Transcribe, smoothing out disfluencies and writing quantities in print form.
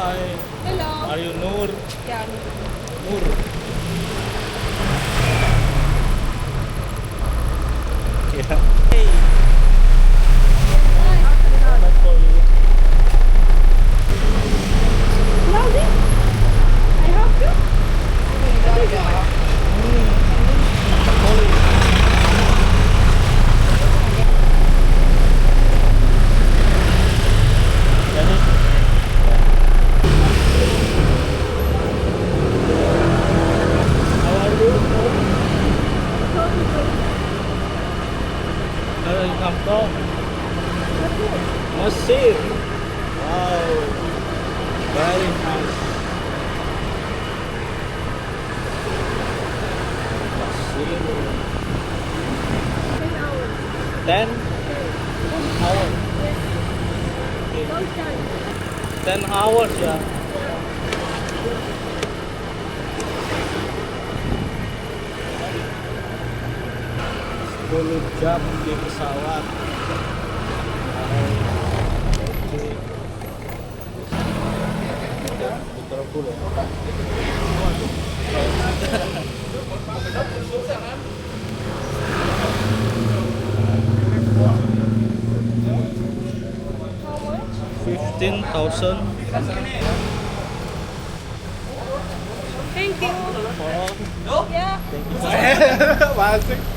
Hi. Hello. Are you Noor? Yeah. Noor. Yeah. Hey. How much for you? Lousy? I have to? The big one. Where you come from? Mesir. Wow. Very nice. Mesir. 10 hours. Okay. 10 hours ya. 10 jam di pesawat. Oke. Putar dulu ya. How much? 15,000. Thank you. Oh, Yeah. thank you. Masuk.